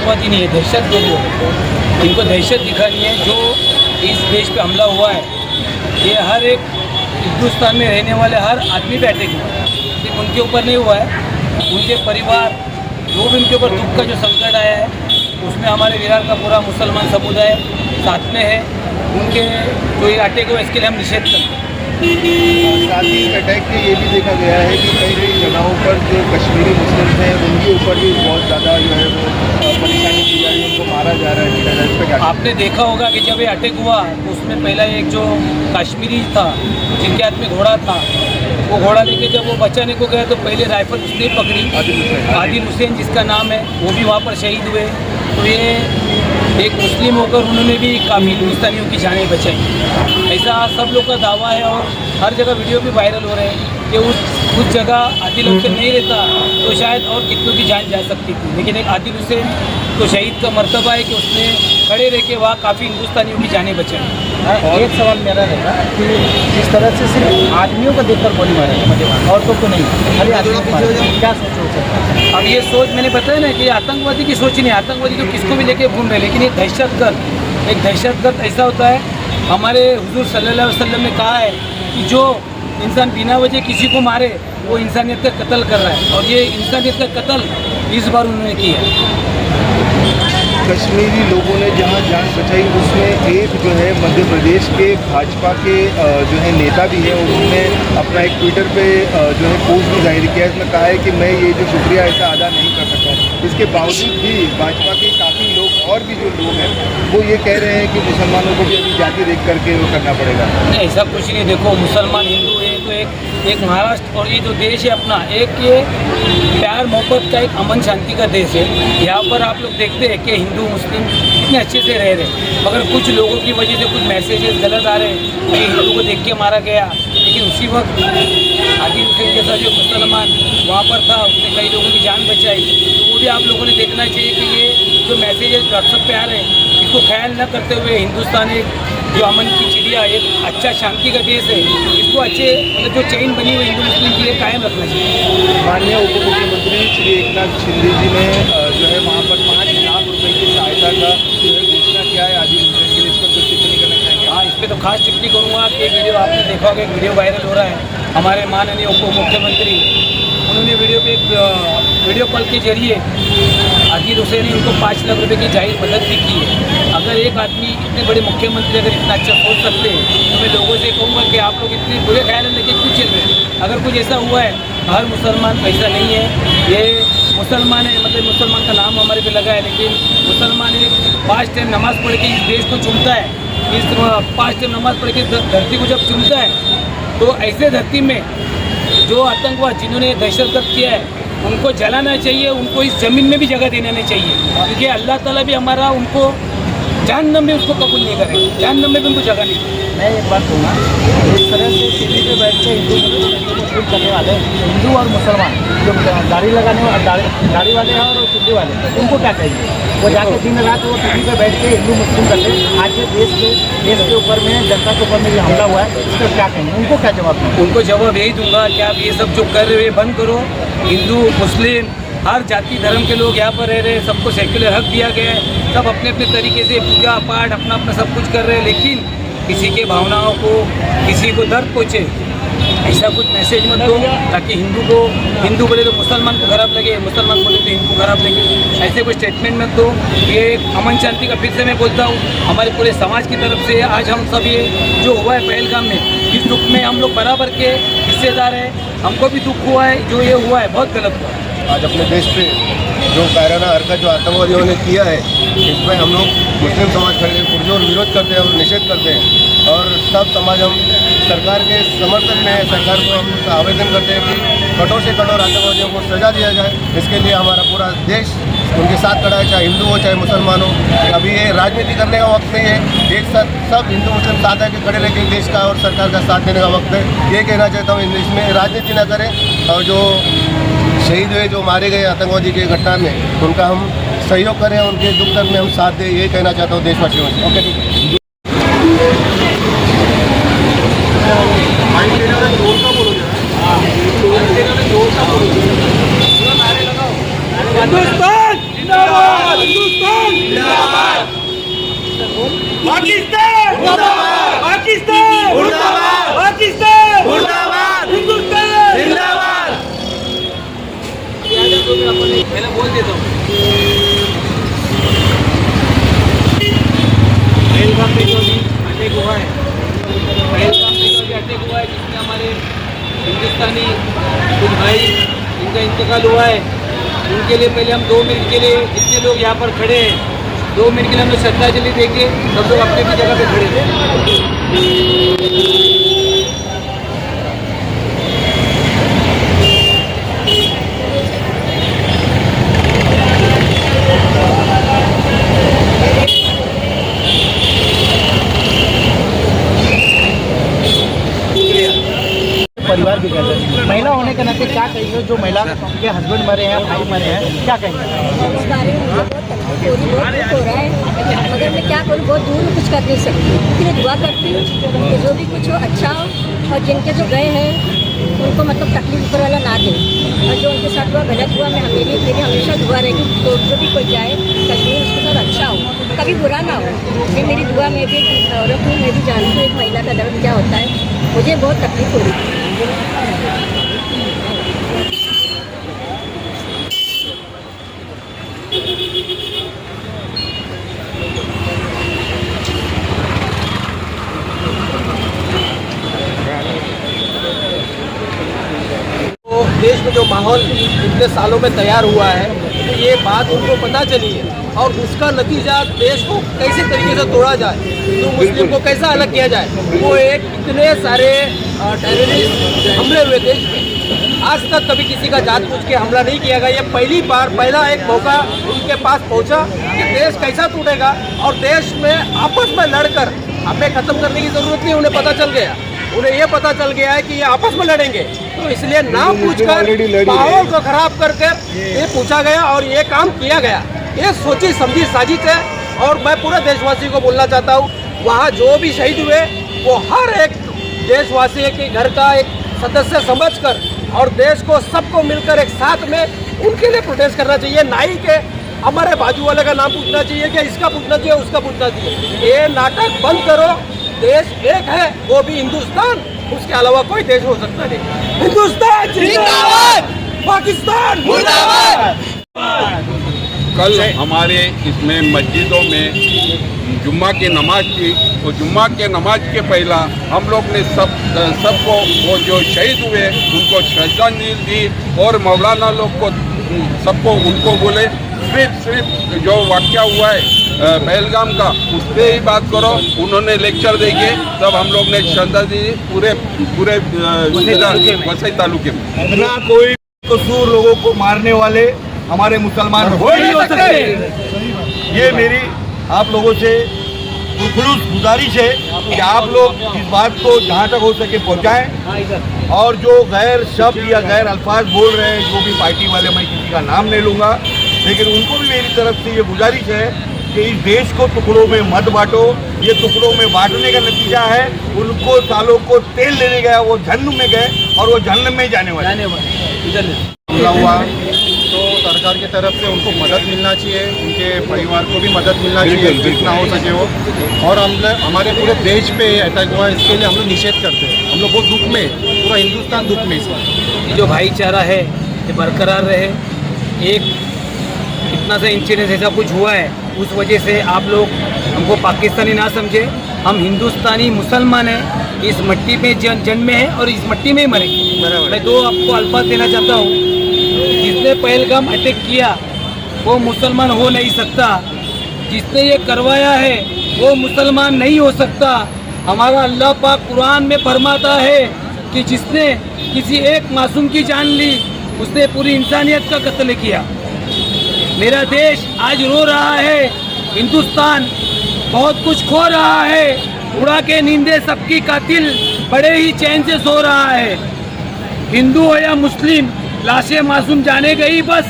आतंकवादी नहीं है, दहशतगर्द है। इनको दहशत दिखानी है। जो इस देश पे हमला हुआ है, ये हर एक हिंदुस्तान में रहने वाले हर आदमी पे अटैक हुआ है। सिर्फ उनके ऊपर नहीं हुआ है, उनके परिवार, जो भी उनके ऊपर दुख का जो संकट आया है, उसमें हमारे विरार का पूरा मुसलमान समुदाय साथ में है। उनके जो ये अटैक हुआ, इसके लिए हम निषेध करते हैं। साथ ही अटैक में ये भी देखा गया है कि कई कई जगहों पर जो कश्मीरी मुस्लिम हैं उनके ऊपर भी बहुत ज़्यादा जो है वो परेशानी की जा रही है, उनको मारा जा रहा है। इस पर क्या आपने देखा होगा कि जब ये अटैक हुआ तो उसमें पहला एक जो कश्मीरी था जिनके हाथ में घोड़ा था, वो घोड़ा लेके जब वो बचाने को गया तो पहले राइफल उसने पकड़ी। आदिल हुसैन जिसका नाम है, वो भी वहाँ पर शहीद हुए। तो ये एक मुस्लिम होकर उन्होंने भी काफ़ी हिंदुस्तानियों की जानें बचाई। ऐसा सब लोग का दावा है और हर जगह वीडियो भी वायरल हो रहे हैं कि उस जगह आदिल हुसैन नहीं रहता तो शायद और कितनों की जान जा सकती थी। लेकिन एक आदिल हुसैन तो शहीद का मर्तबा है कि उसने खड़े रह के वहाँ काफ़ी हिंदुस्तानियों की जानें बचाई। एक सवाल मेरा रहेगा कि जिस तरह से सिर्फ आदमियों को देखकर गोली मारे, औरतों को नहीं, खाली आदमियों को मारे, क्या सोच सकता है? अब ये सोच मैंने बताया ना कि आतंकवादी की सोच नहीं है। आतंकवादी तो किसको भी लेके घूम रहे, लेकिन एक दहशतगर्द ऐसा होता है। हमारे हुजूर सल्लल्लाहु अलैहि वसल्लम ने कहा है कि जो इंसान बिना वजह किसी को मारे वो इंसानियत का कत्ल कर रहा है, और ये इंसानियत का कत्ल इस बार उन्होंने किया है। कश्मीरी लोगों ने जहां जान बचाई उसमें एक जो है मध्य प्रदेश के भाजपा के जो है नेता भी है, उन्होंने अपना एक ट्विटर पे जो है पोस्ट भी जाहिर किया। इसमें कहा है कि मैं ये जो शुक्रिया ऐसा अदा नहीं कर सकता हूँ। इसके बावजूद भी भाजपा के काफ़ी लोग और भी जो लोग हैं वो ये कह रहे हैं कि मुसलमानों को भी अभी जाति देख करके वो करना पड़ेगा। नहीं, ऐसा कुछ नहीं। देखो, मुसलमान हिंदू है तो एक महाराष्ट्र और ये जो देश है अपना, एक ये प्यार मोहब्बत का एक अमन शांति का देश है। यहाँ पर आप लोग देखते हैं कि हिंदू मुस्लिम कितने अच्छे से रह रहे हैं, मगर कुछ लोगों की वजह से कुछ मैसेजेस गलत आ रहे हैं कि हिंदू को देख के मारा गया। लेकिन उसी वक्त आदिल हुसैन जैसा जो मुसलमान वहाँ पर था, उसने कई लोगों की जान बचाई। तो वो भी आप लोगों ने देखना चाहिए कि ये जो मैसेजेस व्हाट्सएप पे आ रहे हैं, इसको ख्याल न करते हुए हिंदुस्तान एक जो अमन की चिड़िया, एक अच्छा शांति का देश है, इसको अच्छे मतलब जो चेन बनी हुई हिंदू मुस्लिम की कायम रखना चाहिए। माननीय उप मुख्यमंत्री श्री एकनाथ शिंदे जी ने जो है वहाँ पर 5 लाख रुपए की सहायता का जो है घोषणा किया है आदिल हुसैन के लिए। इस पर कुछ टिप्पणी करना चाहेंगे? हाँ, इस पर तो खास टिप्पणी करूँगा कि वीडियो आपने देखा होगा, एक वीडियो वायरल हो रहा है। हमारे माननीय उप मुख्यमंत्री उन्होंने वीडियो पे एक वीडियो कॉल के जरिए आदिल हुसैन ने उनको 5 लाख रुपए की जाहिर मदद भी की है। अगर एक आदमी इतने बड़े मुख्यमंत्री अगर इतना अच्छा सोच सकते हैं तो मैं लोगों से कहूँगा कि आप लोग इतने बुरे ख्याल लेके क्यों चल रहे हैं? अगर कुछ ऐसा हुआ है, हर मुसलमान ऐसा नहीं है। ये मुसलमान है, मतलब मुसलमान का नाम हमारे पे लगा है, लेकिन मुसलमान एक 5 टाइम नमाज़ पढ़ के इस देश को चुनता है। इस 5 टाइम नमाज़ पढ़ के धरती को जब चुनता है, तो ऐसे धरती में जो आतंकवाद जिन्होंने दहशतगर्द किया है उनको जलाना चाहिए, उनको इस ज़मीन में भी जगह देना नहीं चाहिए, क्योंकि अल्लाह ताला भी हमारा उनको जहन्नम में उसको कबूल नहीं करेगा, जहन्नम में भी उनको जगह नहीं। मैं एक बात कहूँगा, इस तरह से टीवी पे बैठ के हिंदू मुस्लिम को फूल करने वाले हिंदू और मुसलमान जो दाढ़ी लगाने वाले, दाढ़ी वाले हैं और चुल्ली वाले, उनको क्या कहेंगे? वो जाके दिन रात वो टीवी पे बैठ के हिंदू मुस्लिम करते हैं। आज ये देश के ऊपर में, जनता के ऊपर में जो हमला हुआ है, इसका क्या कहेंगे? उनको क्या जवाब देंगे? उनको जवाब यही दूंगा कि आप ये सब जो कर रहे हो बंद करो। हिंदू मुस्लिम हर जाति धर्म के लोग यहाँ पर रह रहे हैं, सबको सेक्युलर हक दिया गया है, सब अपने अपने तरीके से पूजा पाठ अपना अपना सब कुछ कर रहे हैं, लेकिन किसी के भावनाओं को, किसी को दर्द पहुँचे, ऐसा कुछ मैसेज मत दो ताकि हिंदू बोले तो मुसलमान को खराब लगे, मुसलमान बोले तो हिंदू को खराब लगे। ऐसे कोई स्टेटमेंट मत दो। ये अमन शांति का फिर से मैं बोलता हूँ, हमारे पूरे समाज की तरफ से आज हम सब ये जो हुआ है पहलगाम में, इस दुख में हम लोग बराबर के हिस्सेदार हैं। हमको भी दुख हुआ है, जो ये हुआ है बहुत गलत हुआ है। आज अपने देश पे जो कायराना हरकत जो आतंकवादियों ने किया है, इसमें हम लोग मुस्लिम समाज खड़े पुरजोर विरोध करते हैं और निषेध करते हैं, और सब समाज हम सरकार के समर्थन में है। सरकार को हम आवेदन करते हैं कि कठोर से कठोर आतंकवादियों को सजा दिया जाए। इसके लिए हमारा पूरा देश उनके साथ खड़ा है, चाहे हिंदू हो चाहे मुसलमान हो। अभी ये राजनीति करने का वक्त नहीं है, एक साथ सब हिंदू मुस्लिम साथ आके खड़े रह के देश का और सरकार का साथ देने का वक्त है। ये कहना चाहता हूँ, इसमें राजनीति ना करें, और जो शहीद हुए, जो मारे गए आतंकवादी की घटना में, उनका हम सहयोग करें, उनके दुख दर्द में हम साथ दें, ये कहना चाहता हूँ देशवासियों से। ओके, ठीक है। हिंदुस्तान जिंदाबाद, हिंदुस्तान। पाकिस्तान मुर्दाबाद, पाकिस्तान मुर्दाबाद, पाकिस्तान मुर्दाबाद, हिंदुस्तान जिंदाबाद। पहले बोल देता हूँ। पहलगाम में जो भी अटैक हुआ है, पहलगाम में जो भी अटैक हुआ है, जिसमें हमारे हिंदुस्तानी कुछ भाई इनका इंतकाल हुआ है, उनके लिए पहले हम 2 मिनट के लिए जितने लोग यहाँ पर खड़े हैं 2 मिनट के लिए हम लोग श्रद्धांजलि देंगे। सब लोग अपने अपनी जगह पे खड़े थे। परिवार की कहते महिला होने के नाते क्या कहेंगे जो महिला के हस्बैंड मरे हैं, भाई मरे हैं, क्या कहेंगे? इस बारे में मुझे बहुत तकलीफ हो रही, बहुत दुख हो रहा है, मगर मैं क्या करूँ, बहुत दूर कुछ कर नहीं सकती। लेकिन दुआ करती हूँ कि जो भी कुछ हो अच्छा हो, और जिनके जो गए हैं उनको मतलब तकलीफ ऊपर वाला ना दे, और जो उनके साथ हुआ गलत हुआ, मेरी हमेशा दुआ रहेगी तो जो भी कोई जाए कश्मीर उसके साथ अच्छा हो, कभी बुरा ना हो। ये मेरी दुआ में भी एक औरत हूँ, मैं भी जानती हूँ एक महिला का दर्द क्या होता है। मुझे बहुत तकलीफ हो रही थी। तो देश में जो माहौल इतने सालों में तैयार हुआ है, तो ये बात उनको पता चली है, और उसका नतीजा देश को कैसे तरीके से तोड़ा जाए, हिंदू मुस्लिम को कैसा अलग किया जाए, वो एक इतने सारे टेररिस्ट हमले हुए देश में। आज तक कभी किसी का जात पूछ के हमला नहीं किया गया। ये पहली बार पहला एक मौका उनके पास पहुंचा कि देश कैसा टूटेगा, और देश में आपस में लड़कर हमें ख़त्म करने की ज़रूरत नहीं। उन्हें पता चल गया, उन्हें ये पता चल गया है कि ये आपस में लड़ेंगे, तो इसलिए ना पूछकर माहौल को खराब करके ये पूछा गया और ये काम किया गया। ये सोची समझी साजिश है, और मैं पूरे देशवासी को बोलना चाहता हूँ, वहाँ जो भी शहीद हुए वो हर एक देशवासी के घर का एक सदस्य समझकर, और देश को सबको मिलकर एक साथ में उनके लिए प्रोटेस्ट करना चाहिए। ना ही के हमारे बाजू वाले का नाम पूछना चाहिए कि इसका पूछना चाहिए, उसका पूछना चाहिए। ये नाटक बंद करो। देश एक है, वो भी हिंदुस्तान, उसके अलावा कोई देश हो सकता नहीं। हिंदुस्तान जिंदाबाद, पाकिस्तान मुर्दाबाद। कल हमारे इसमें मस्जिदों में जुम्मा की नमाज थी, तो जुम्मा के नमाज के पहला हम लोग ने सबको वो जो शहीद हुए उनको श्रद्धांजलि दी, और मौलाना लोग को सबको उनको बोले सिर्फ जो वाक़या हुआ है पहलगाम का उस पर ही बात करो। उन्होंने लेक्चर देके तब हम लोग ने श्रद्धांजलि पूरे वसई तालुके में। इतना कोई कसूर लोगों को मारने वाले हमारे मुसलमान हो ही नहीं हो सकते। ये मेरी आप लोगों से खुलूस गुजारिश है कि आप लोग इस बात को जहाँ तक हो सके पहुँचाएं, और जो गैर शब्द या गैर अल्फाज बोल रहे हैं, जो भी पार्टी वाले, मैं किसी का नाम नहीं लूँगा, लेकिन उनको भी मेरी तरफ से ये गुजारिश है कि इस देश को टुकड़ों में मत बांटो। ये टुकड़ों में बांटने का नतीजा है उनको सालों को तेल लेने गया, वो जहन्नुम में गए और वो जहन्नुम में जाने वाले। हमला हुआ तो सरकार की तरफ से उनको मदद मिलना चाहिए, उनके परिवार को भी मदद मिलना चाहिए जितना हो सके वो। और हमारे पूरे देश पे अटैक हुआ, इसके लिए हम लोग निषेध करते हैं। हम लोग बहुत दुख में, पूरा हिंदुस्तान दुख में इसका। जो भाईचारा है ये बरकरार रहे। एक इतना सा इंसिडेंस ऐसा कुछ हुआ है, उस वजह से आप लोग हमको पाकिस्तानी ना समझे। हम हिंदुस्तानी मुसलमान हैं, इस मिट्टी में जन्मे हैं और इस मिट्टी में ही मरेंगे। मैं दो आपको अल्फाज देना चाहता हूँ। जिसने पहलगाम अटैक किया वो मुसलमान हो नहीं सकता, जिसने ये करवाया है वो मुसलमान नहीं हो सकता। हमारा अल्लाह पाक कुरान में फरमाता है कि जिसने किसी एक मासूम की जान ली उसने पूरी इंसानियत का कत्ल किया। मेरा देश आज रो रहा है, हिंदुस्तान बहुत कुछ खो रहा है, उड़ा के नींदे सबकी कातिल बड़े ही चैन से सो रहा है। हिंदू हो या मुस्लिम, लाशें मासूम जाने गई, बस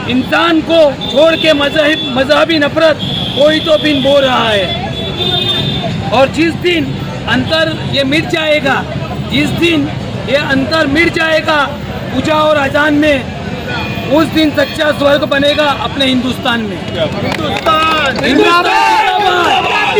इंसान को छोड़ के मजहबी नफरत कोई तो बिन बो रहा है। और जिस दिन अंतर ये मिट जाएगा, जिस दिन ये अंतर मिट जाएगा पूजा और अजान में, उस दिन सच्चा स्वर्ग बनेगा अपने हिंदुस्तान में। हिंदुस्तान जिंदाबाद